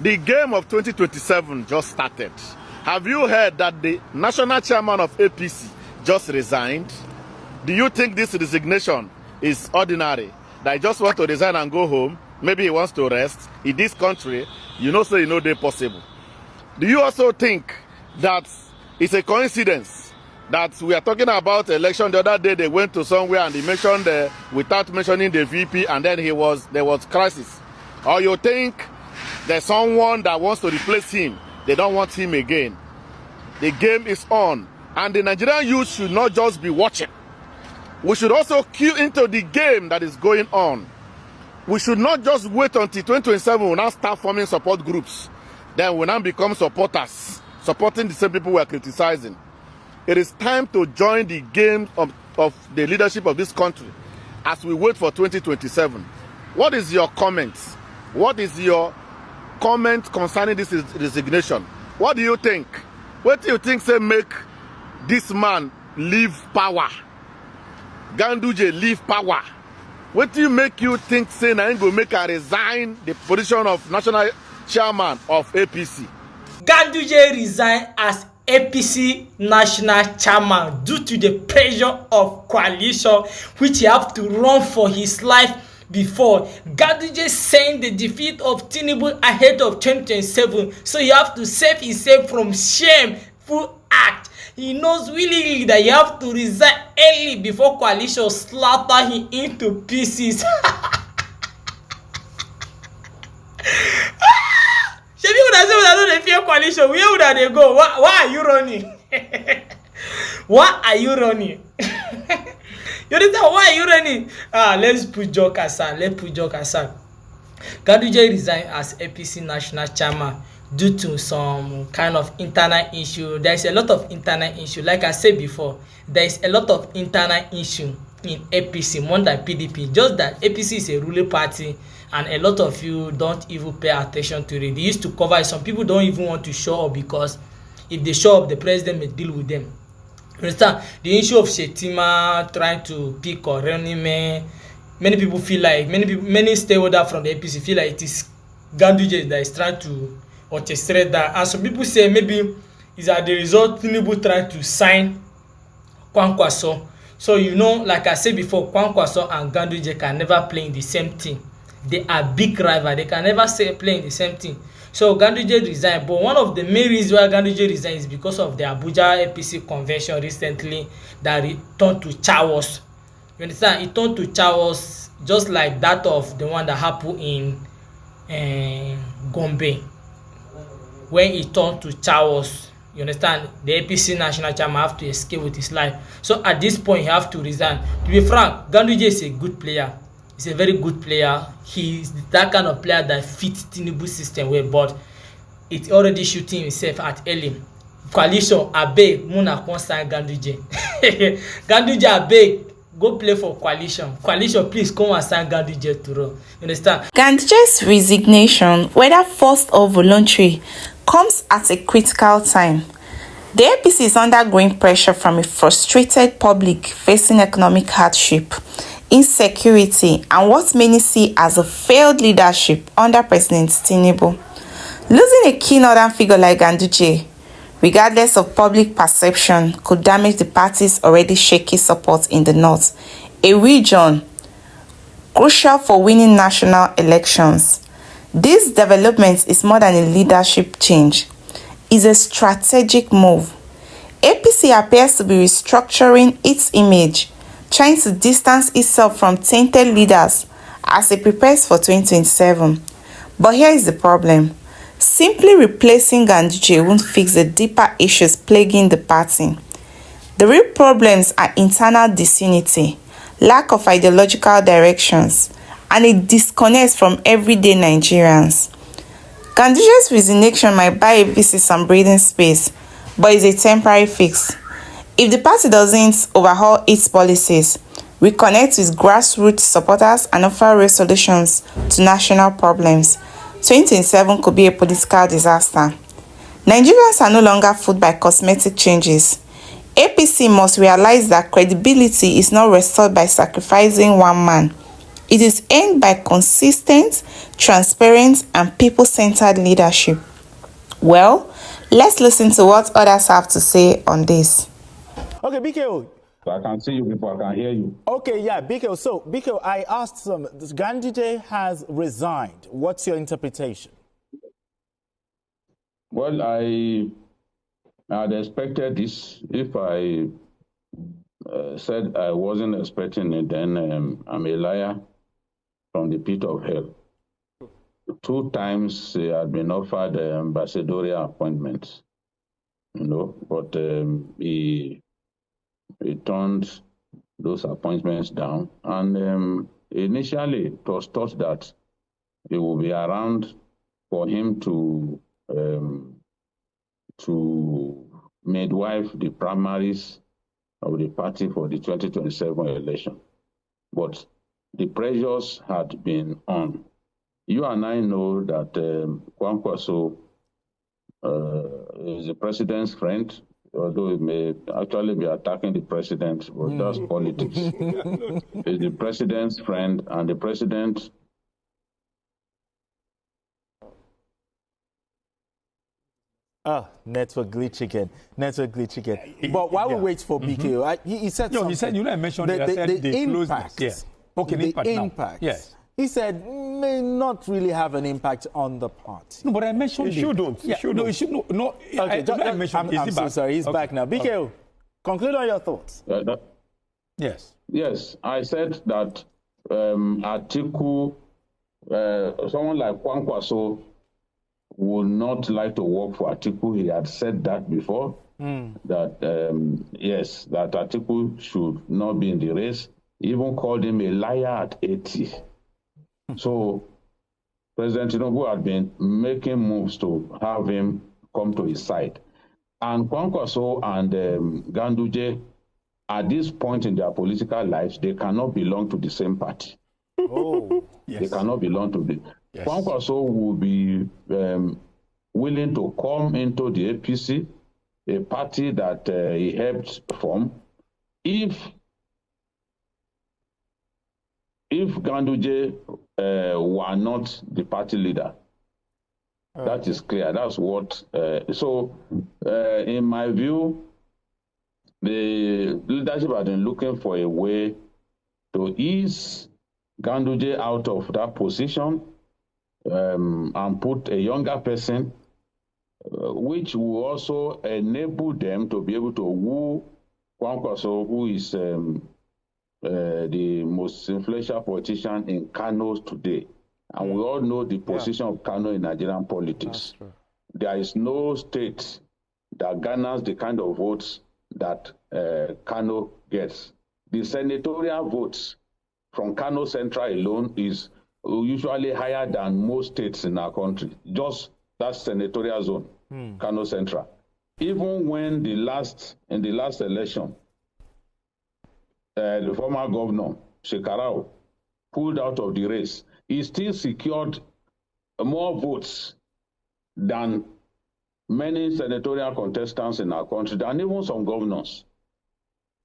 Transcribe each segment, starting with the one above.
The game of 2027 just started. Have you heard that the national chairman of APC just resigned? Do you think this resignation is ordinary? That he just want to resign and go home? Maybe he wants to rest. In this country, they're possible. Do you also think that it's a coincidence that we are talking about election? The other day they went to somewhere and they mentioned without mentioning the VP, and then there was crisis? Or you think there's someone that wants to replace him? They don't want him again. The game is on, and the Nigerian youth should not just be watching. We should also cue into the game that is going on. We should not just wait until 2027 we now start forming support groups. Then we now become supporters, supporting the same people we are criticizing. It is time to join the game of the leadership of this country as we wait for 2027. What is your comment? What is your comment concerning this resignation? What do you think? What do you think say make this man leave power? Ganduje leave power. What do you make you think say na go make her resign the position of national chairman of APC? Ganduje resigned as APC National Chairman due to the pressure of coalition which he have to run for his life before. Ganduje saying the defeat of Tinubu ahead of 2027, so he have to save himself from shameful act. He knows willingly that you have to resign early before coalition slaughter him into pieces. Coalition, where would they go? Why are you running? Why are you running? You understand? Why are you running? Let's put joke aside. Ganduje resigned as APC National Chairman due to some kind of internal issue. There is a lot of internal issue. Like I said before, there is a lot of internal issue in APC more than PDP. Just that APC is a ruling party, and a lot of you don't even pay attention to it. They used to cover it. Some people don't even want to show up because if they show up, the president may deal with them. You understand? The issue of Shetima trying to pick or running man, many people feel like many stakeholders from the APC feel like it is Ganduje that is trying to orchestrate that. And some people say maybe it's at the result Tinubu trying to sign Kwankwaso. So like I said before, Kwankwaso and Ganduje can never play in the same team. They are big rivals. They can never play in the same team. So Ganduje resigned. But one of the main reasons why Ganduje resigned is because of the Abuja APC convention recently that returned to chaos. You understand? It turned to chaos just like that of the one that happened in Gombe. When it turned to chaos, you understand? The APC National Chairman have to escape with his life. So at this point, he have to resign. To be frank, Ganduje is a good player. He's a very good player. He's that kind of player that fits Tinubu system well, but it's already shooting himself at early. Coalition, abeg, Muna constant Ganduje. Ganduje, abeg, go play for coalition. Coalition, please come and sign Ganduje to run. You understand? Ganduje's resignation, whether forced or voluntary, comes at a critical time. The APC is undergoing pressure from a frustrated public facing economic hardship, insecurity, and what many see as a failed leadership under President Tinubu. Losing a key northern figure like Ganduje, regardless of public perception, could damage the party's already shaky support in the north, a region crucial for winning national elections. This development is more than a leadership change. It's a strategic move. APC appears to be restructuring its image, trying to distance itself from tainted leaders as it prepares for 2027. But here is the problem. Simply replacing Ganduje won't fix the deeper issues plaguing the party. The real problems are internal disunity, lack of ideological directions, and a disconnect from everyday Nigerians. Ganduje's resignation might buy APC some breathing space, but it's a temporary fix. If the party doesn't overhaul its policies, reconnect with grassroots supporters, and offer real solutions to national problems, 2027 could be a political disaster. Nigerians are no longer fooled by cosmetic changes. APC must realize that credibility is not restored by sacrificing one man. It is aimed by consistent, transparent, and people-centered leadership. Well, let's listen to what others have to say on this. Okay, BKO. I can see you before I can hear you. Okay, yeah, BKO. So, BKO, I asked some. Ganduje has resigned. What's your interpretation? Well, I had expected this. If I said I wasn't expecting it, then I'm a liar from the pit of hell. 2 times he had been offered ambassadorial appointments, but he turned those appointments down. And initially, it was thought that it would be around for him to midwife the primaries of the party for the 2027 election. But the pressures had been on. You and I know that Kwankwaso is the president's friend, although he may actually be attacking the president, but that's politics. He's the president's friend, and the president Network glitch again. Network glitch again. But while we wait for BKO, he said something. He said, I mentioned the impact. Yeah. Okay, the impact. Yes. He said may not really have an impact on the party. No, but I mentioned it shouldn't. Yeah, no, it should no. Okay, I'm so sorry. He's back now. BKO, conclude on your thoughts. Yes. Yes, I said that Atiku, someone like Kwankwaso would not like to work for Atiku. He had said that before, that yes, that Atiku should not be in the race. He even called him a liar at 80. So President Tinubu had been making moves to have him come to his side. And Kwankwaso and Ganduje, at this point in their political lives, they cannot belong to the same party. Oh, yes. They cannot belong to the... Yes. Kwankwaso will be willing to come into the APC, a party that he helped form, if Ganduje were not the party leader. That is clear. That's what... in my view, the leadership has been looking for a way to ease Ganduje out of that position and put a younger person, which will also enable them to be able to woo Kwankwaso, who is the most influential politician in Kano today. And we all know the position of Kano in Nigerian politics. There is no state that garners the kind of votes that Kano gets. The senatorial votes from Kano Central alone is usually higher than most states in our country. Just that senatorial zone, Kano Central. Even when in the last election, the former governor, Shekarau, pulled out of the race, he still secured more votes than many senatorial contestants in our country, than even some governors.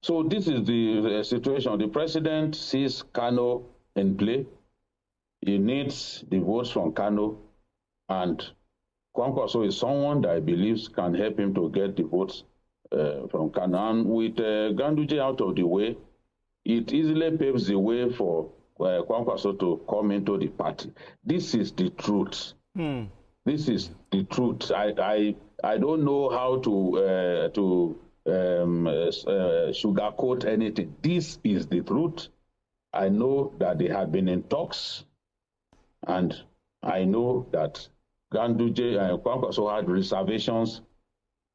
So this is the situation. The president sees Kano in play. He needs the votes from Kano, and Kwankwaso is someone that I believe can help him to get the votes from Kano. And with Ganduje out of the way, it easily paves the way for Kwankwaso to come into the party. This is the truth. This is the truth. I don't know how to sugarcoat anything. This is the truth. I know that they have been in talks, and I know that Ganduje and Kwankwaso had reservations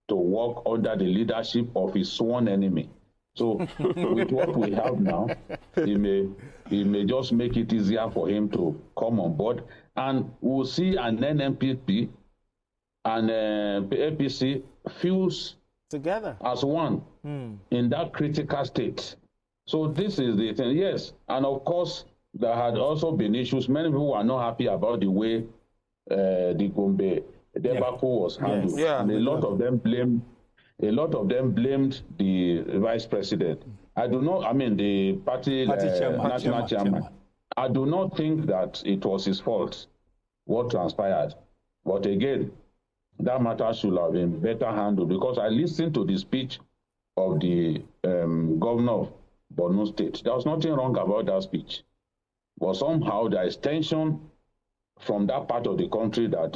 to work under the leadership of his sworn enemy. So with what we have now, he may just make it easier for him to come on board, and we'll see an NNPP and APC fuse together as one in that critical state. So this is the thing, yes. And of course, there had also been issues. Many people are not happy about the way the Gombe debacle was handled. Yeah. And a lot of them blamed the vice president. The party, national chairman. I do not think that it was his fault what transpired. But again, that matter should have been better handled, because I listened to the speech of the governor of Borno State. There was nothing wrong about that speech. But somehow there is tension from that part of the country that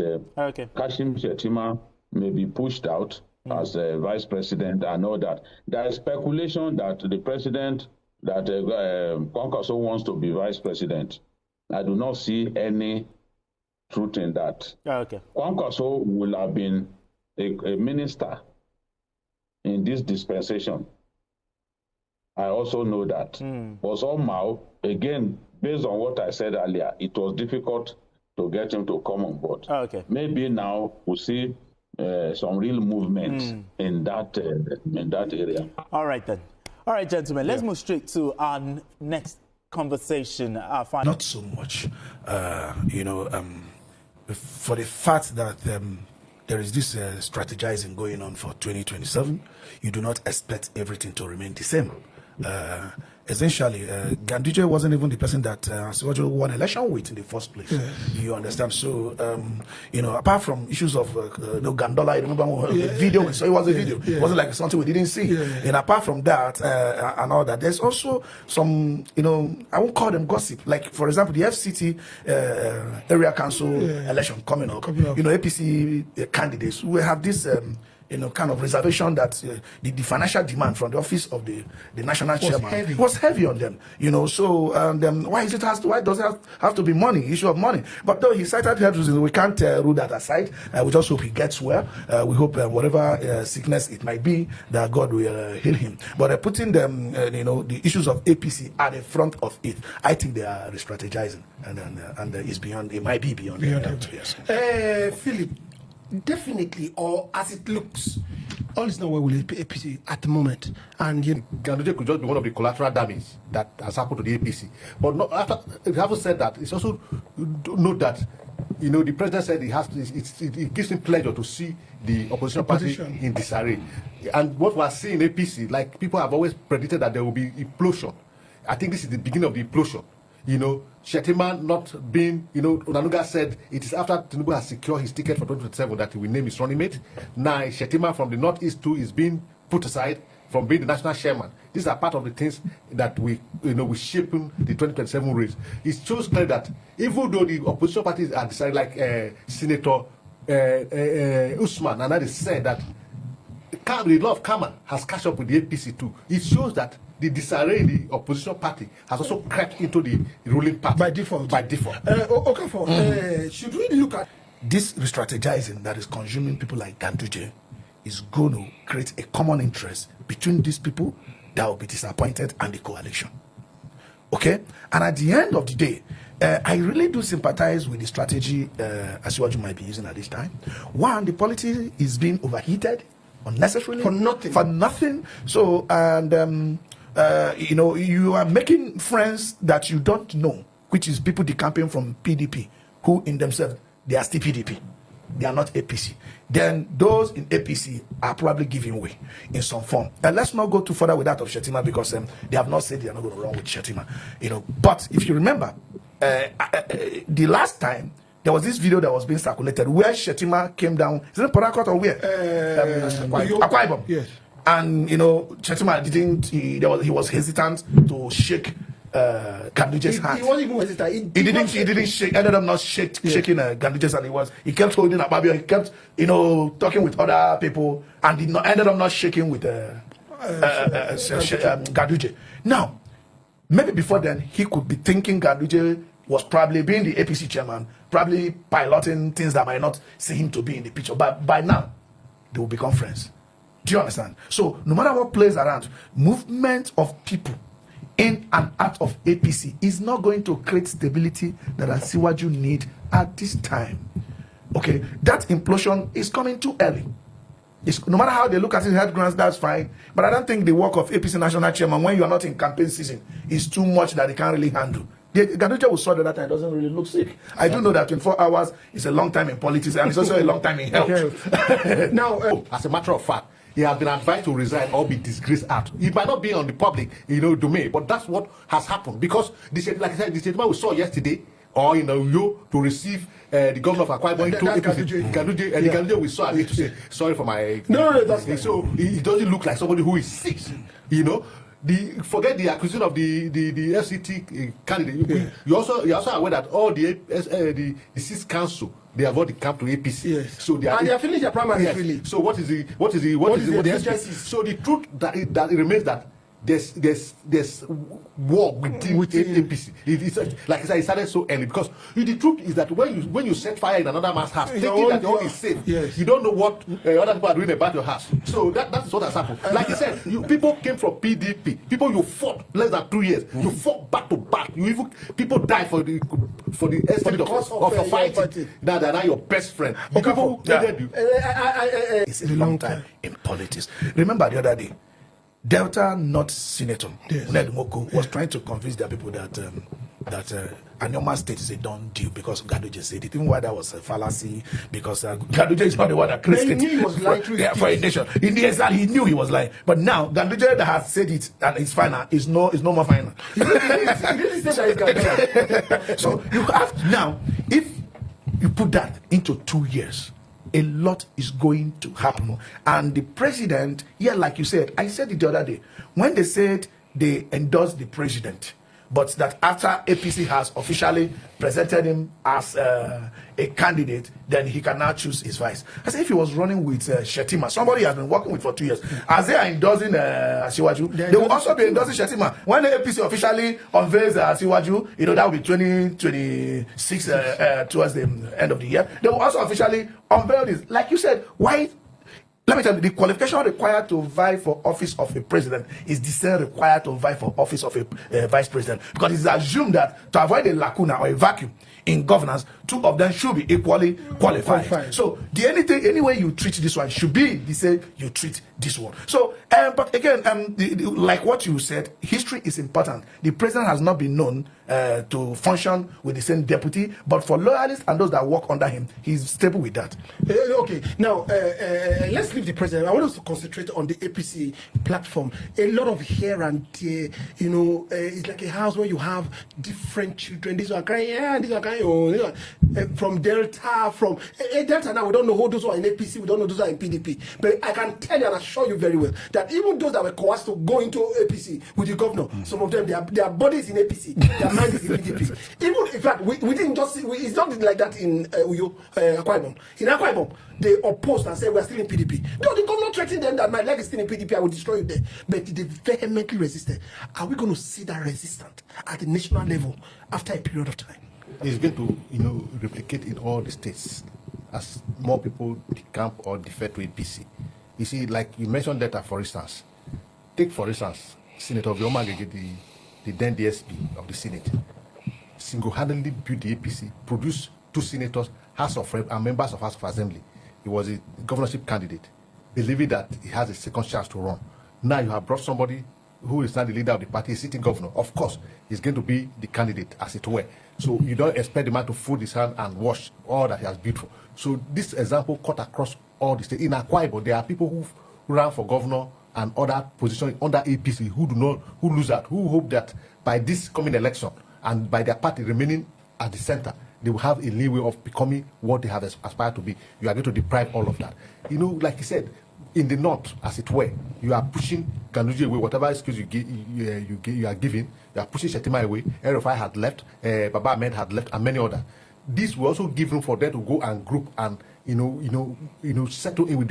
Kashim Shettima may be pushed out as vice president and all that. There is speculation that the president, that Kwankwaso wants to be vice president. I do not see any truth in that. Kwankwaso will have been a minister in this dispensation. I also know that. But somehow, again, based on what I said earlier, it was difficult to get him to come on board. Maybe now we'll see some real movement in that area. All right then. All right, gentlemen, let's move straight to our next conversation. Not so much, for the fact that there is this strategizing going on for 2027, you do not expect everything to remain the same. Essentially, Ganduje wasn't even the person that Siwaju won election with in the first place. You understand? So, apart from issues of Gandola, I remember the video, so it was a video. It wasn't like something we didn't see. And apart from that and all that, there's also some, I won't call them gossip. Like, for example, the FCT area council election coming up. APC candidates will have this kind of reservation that the financial demand from the office of the national chairman was heavy on them. So why does it have to be money, issue of money? But though he cited health reasons, we can't rule that aside. We just hope he gets well. We hope whatever sickness it might be, that God will heal him. But putting them, the issues of APC at the front of it, I think they are re-strategizing, and it's beyond. It might be beyond. Yes. Philip. Definitely, or as it looks, all is not well with APC at the moment. And Ganduje could just be one of the collateral damage that has happened to the APC. But not after, having said that, it's also note that the president said it gives him pleasure to see the opposition party in disarray. And what we're seeing in APC, like people have always predicted that there will be implosion. I think this is the beginning of the implosion. Shettima not being, Onanuga said it is after Tinubu has secured his ticket for 2027 that he will name his running mate. Now, Shettima from the Northeast too is being put aside from being the national chairman. These are part of the things that we shaping the 2027 race. It shows clearly that even though the opposition parties are decided, like Senator Usman and others said that the law of karma has catch up with the APC too. It shows that the disarray in the opposition party has also crept into the ruling party by default. Should we look at this re-strategizing that is consuming people like Ganduje is going to create a common interest between these people that will be disappointed and the coalition? Okay, and at the end of the day, I really do sympathize with the strategy Asiwaju might be using at this time. One, the politics is being overheated unnecessarily for nothing. So, and you are making friends that you don't know, which is people decamping from PDP, who in themselves, they are still PDP. They are not APC. Then those in APC are probably giving way in some form. And let's not go too further with that of Shettima, because they have not said they are not going to run with Shettima. But if you remember, the last time, there was this video that was being circulated where Shettima came down. Is it Port or where? Akwa Ibom. Yes. And Shettima didn't. He was hesitant to shake Ganduje's hand. He wasn't even hesitant. He didn't shake. Ended up not shaking Ganduje's hand. He kept holding Ababio. He kept talking with other people, and ended up not shaking with Ganduje. Now, maybe before then he could be thinking Ganduje was probably being the APC chairman, probably piloting things that might not see him to be in the picture. But by now, they will become friends. Do you understand? So no matter what plays around, movement of people in and out of APC is not going to create stability that Asiwaju need at this time. Okay, that implosion is coming too early. No matter how they look at it, head grants, that's fine. But I don't think the work of APC National Chairman, when you are not in campaign season, is too much that they can't really handle. Ganduje was saw that time doesn't really look sick. I do know that 24 hours is a long time in politics, and it's also a long time in health. Now, as a matter of fact, he has been advised to resign or be disgraced out. It might not be on the public, domain, but that's what has happened. Because like I said, the statement we saw yesterday, or to receive the governor of Akwa Ibom into Ganduje, and the Ganduje we saw, I need to say sorry for my that's so he doesn't look like somebody who is sick, Forget the acquisition of the FCT candidate. Yeah. You're also aware that all the 6 council, they have already come to APC. Yes. So they are finished their primary. Yes. Really. So what is the so the truth that it remains that there's war within APC. It's like I said, it started so early because the truth is that when you set fire in another man's house, thinking that all is safe, yes. you don't know what other people are doing about your house. So that is what has happened. Like I said, people came from PDP. People you fought less than 2 years. You fought back to back. People died for the extent of fighting. Now they're not your best friend. The people who hated you. It's a long time in politics. Remember the other day, Delta North Senator Ned Nwoko was trying to convince their people that Anambra State is a done deal because Ganduje said it. Even why that was a fallacy, because Ganduje is not the one that created it for a nation. In the exam, he knew he was lying. But now Ganduje that has said it and it's final is no more final. So you have now, if you put that into 2 years, a lot is going to happen. And the president, like you said, I said it the other day, when they said they endorsed the president, but that after APC has officially presented him as a candidate, then he can now choose his vice. As if he was running with Shetima, somebody he has been working with for 2 years. As they are endorsing Asiwaju, they will also be endorsing Shetima. When the APC officially unveils Asiwaju, that will be 2026 towards the end of the year. They will also officially unveil this. Like you said, why? Let me tell you, the qualification required to vie for office of a president is the same required to vie for office of a vice president. Because it's assumed that to avoid a lacuna or a vacuum in governance, 2 of them should be equally qualified. So any way you treat this one should be the same you treat this one. So, but again, like what you said, history is important. The president has not been known to function with the same deputy, but for loyalists and those that work under him, he's stable with that. Okay, now let's leave the president. I want us to concentrate on the APC platform. A lot of here and there, it's like a house where you have different children. These are crying, these are crying. From Delta, Delta now, we don't know who those who are in APC, we don't know those who are in PDP. But I can tell you and assure you very well that even those that were coerced to go into APC with the governor, some of them, their bodies in APC, their mind is in PDP. Even, in fact, we didn't just see, it's not like that in Akwa Ibom. In Akwa Ibom, they opposed and said, we're still in PDP. No, the governor threatened them that my leg is still in PDP, I will destroy you there. But they vehemently resisted. Are we going to see that resistance at the national level after a period of time? It's going to, replicate in all the states as more people decamp or defer to APC. You see, like you mentioned data, for instance. Take, for instance, Senator Vioma Gege, the then DSP of the Senate, single-handedly built the APC, produced 2 senators, House of Reps, and members of House of Assembly. He was a governorship candidate, believing that he has a second chance to run. Now you have brought somebody who is now the leader of the party, a sitting governor. Of course, he's going to be the candidate, as it were. So you don't expect the man to fold his hand and wash all that he has built for. So this example cut across all the states. In Akwa Ibom, there are people who ran for governor and other positions under APC who lose that, who hope that by this coming election and by their party remaining at the center, they will have a leeway of becoming what they have aspired to be. You are going to deprive all of that. Like you said, in the north, as it were, you are pushing Ganduje away, whatever excuse you are giving, you are pushing Shetima away. Erufai had left, Baba Ahmed had left, and many others. This will also give room for them to go and group and settle in with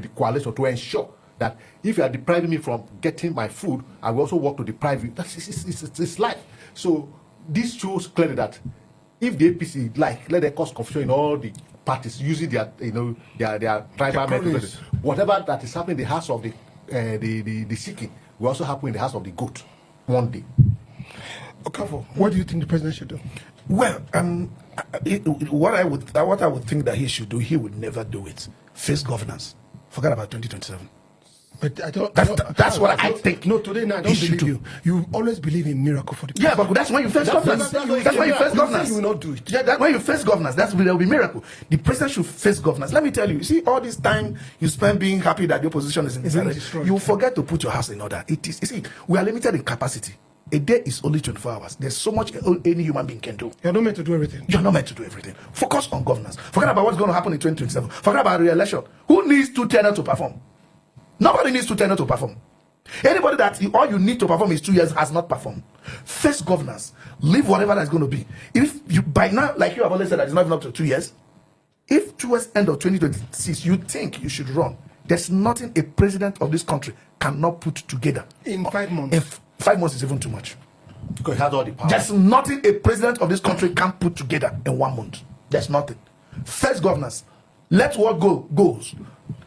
the coalition to ensure that if you are depriving me from getting my food, I will also work to deprive you. It's life. So this shows clearly that if the APC let them cause confusion in all the parties using their tribal methods, whatever that is happening in the house of the seeking will also happen in the house of the goat one day. Okafo, what do you think the president should do? Well, what I would think that he should do, he would never do it. Face governance. Forget about 2027. But I don't. That's what I think. No, today now I don't believe you. You always believe in miracle for the people. Yeah, but that's when you face governance. That's when you face governance. You will not do it. Yeah, that's when you face governance. There will be miracle. The president should face governance. Let me tell you. See, all this time you spend being happy that the opposition is in destroyed. You forget to put your house in order. It is. You see, we are limited in capacity. A day is only 24 hours. There's so much any human being can do. You're not meant to do everything. You're not meant to do everything. Focus on governance. Forget about what's going to happen in 2027. Forget about re-election. Who needs 2 tenures to perform? Nobody needs 2 tenures to perform. Anybody that all you need to perform is 2 years has not performed. Face governance. Leave whatever that's going to be. If you by now, like you have always said, that it's not even up to 2 years. If towards end of 2026 you think you should run, there's nothing a president of this country cannot put together in 5 months. If 5 months is even too much. Because he has all the power. There's nothing a president of this country can put together in 1 month. There's nothing. First governance. Let what goes.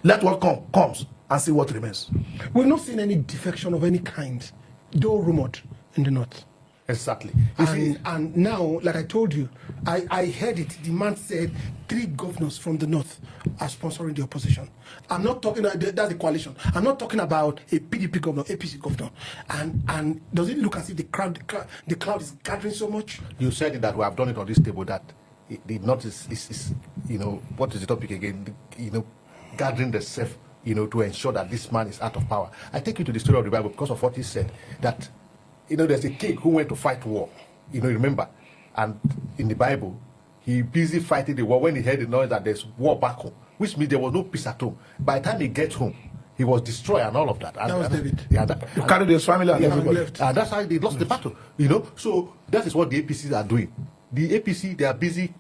Let what comes and see what remains. We've not seen any defection of any kind, though rumored in the north. Exactly. And now, like I told you, I heard it. The man said 3 governors from the north are sponsoring the opposition. I'm not talking that's the coalition. I'm not talking about a PDP governor, APC governor. And does it look as if the cloud is gathering so much? You said it that we have done it on this table that the north is what is the topic again? Gathering the self, to ensure that this man is out of power. I take you to the story of the Bible because of what he said that. There's a king who went to fight war, remember? And in the Bible, he busy fighting the war when he heard the noise that there's war back home, which means there was no peace at home. By the time he gets home, he was destroyed and all of that. That was David. Yeah, he carried his family and everybody. And that's how they lost the battle, So that is what the APCs are doing. The APC, they are busy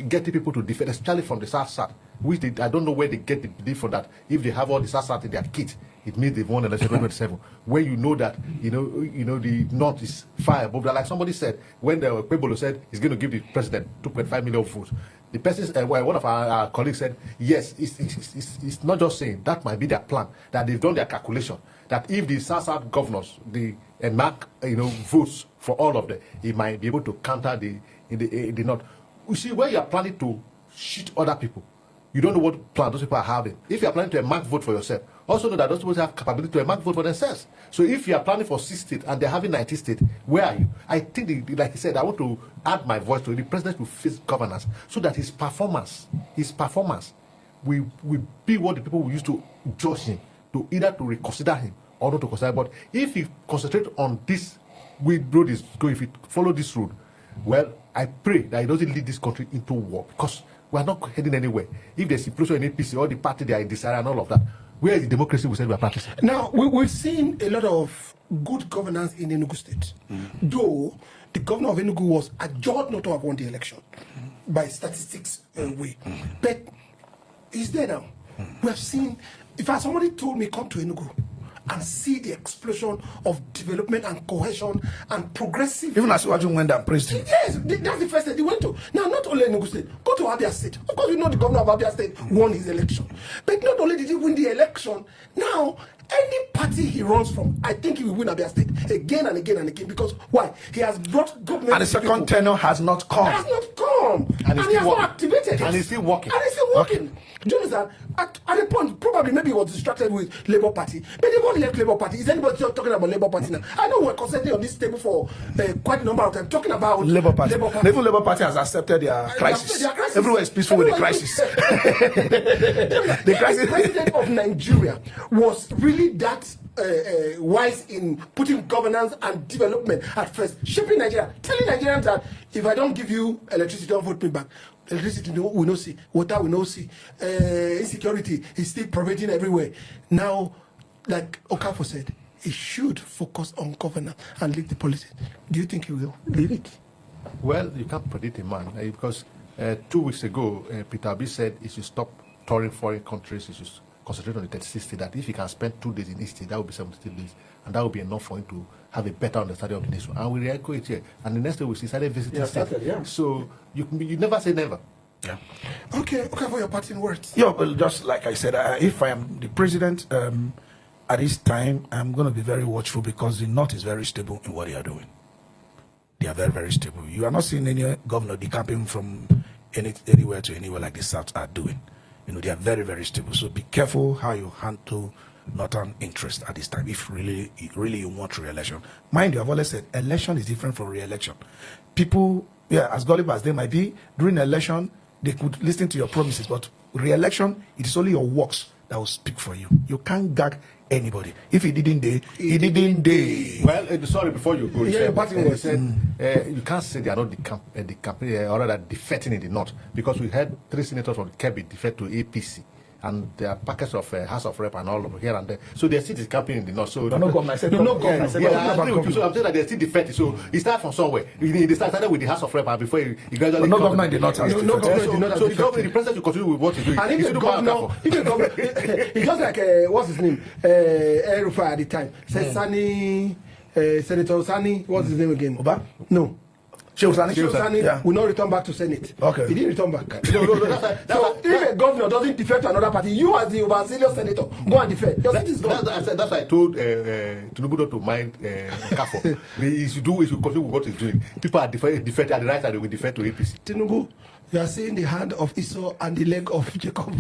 getting people to defend, especially from the South, which I don't know where they get the belief for that. If they have all the South in their kit, it means they've won election 2027. Where you know that the North is far above that. Like somebody said when the Pebolo said he's going to give the president 2.5 million votes. The person, one of our colleagues said, yes, it's not just saying that might be their plan. That they've done their calculation. That if the South governors they mark votes for all of them, he might be able to counter the North. You see, when you are planning to shoot other people, you don't know what plan those people are having. If you are planning to mark vote for yourself, also know that those people have capability to mark vote for themselves. So if you are planning for 6 states and they're having 90 states, where are you? I think, like he said, I want to add my voice to it. The president will face governance so that his performance will be what the people will use to judge him, to either to reconsider him or not to consider. But if he concentrates on this road is going, if he follow this road, well, I pray that he doesn't lead this country into war because we are not heading anywhere. If there's implosion in APC, all the party they are in desire and all of that, where is the democracy we said we are practicing? Now, we've seen a lot of good governance in Enugu State, though the governor of Enugu was adjudged not to have won the election by statistics way. But he's there now. We have seen, if somebody told me come to Enugu and see the explosion of development and cohesion and progressive. Even as Waju went and praised him. Yes, that's the first state he went to. Now, not only Enugu State, go to Abia State. Of course, we know the governor of Abia State won his election. But not only did he win the election, now any party he runs from, I think he will win Abia State again and again and again. Because why? He has brought government. And the second tenure has not come. Has not come. And he has not activated it. And he's still working. And he's still working. Do you understand? At a point, probably maybe he was distracted with Labour Party. But they won't left Labour Party. Is anybody still talking about Labour Party now? I know we're constantly on this table for quite a number of times talking about Labour Party. Even Labour Party has accepted their crisis. Everywhere is peaceful with the crisis. The president of Nigeria was really that wise in putting governance and development at first, shaping Nigeria, telling Nigerians that if I don't give you electricity, don't vote me back. Electricity we no see, water we no see, insecurity is still pervading everywhere. Now, like Okafor said, he should focus on governance and lead the policy. Do you think he will lead it? Well, you can't predict a man because 2 weeks ago, Peter Obi said he should stop touring foreign countries. He should concentrate on the 36 states. That if he can spend 2 days in each state, that would be 70 days, and that would be enough for him to have a better understanding of the nation. And we re-echo it here. And the next day we started visiting states. So you never say never. Yeah. Okay, for your parting words. Yeah, well, just like I said, if I am the president at this time, I'm going to be very watchful because the North is very stable in what they are doing. They are very, very stable. You are not seeing any governor decamping from anywhere to anywhere like the South are doing. They are very, very stable. So be careful how you handle northern interest at this time. If really you want re-election, mind you, I've always said election is different from re-election. People, as gullible as they might be, during election they could listen to your promises, but re-election, it is only your works that will speak for you. You can't gag anybody. If he didn't day. Well, sorry, before you go, you said you can't say they are not the campaign, or rather defecting in the north, because we had 3 senators from Kebbi defect to APC. And there are packets of House of Rep and all over here and there. So they still is campaigning in the north. So no government. I said I agree with you. So I'm saying that they're still defecting. So it started from somewhere. They started with the House of Rep and before he gradually. No government in the north has defected. So the president will continue with what he's doing. And if the governor, it's just like what's his name, El-Rufai at the time. Said Sani, Senator Sani, what's his name again? Oba? No. Sheikh Sani will not return back to Senate. Okay. He didn't return back. No, So if a governor doesn't defect to another party, you as the overzealous senator, go and defect. Your seat is gone. That's why I told Tinubu not to mind Kafo. He should continue with what he's doing. People are defected at the right side, they will defect to APC. Tinubu, you are seeing the hand of Esau and the leg of Jacob.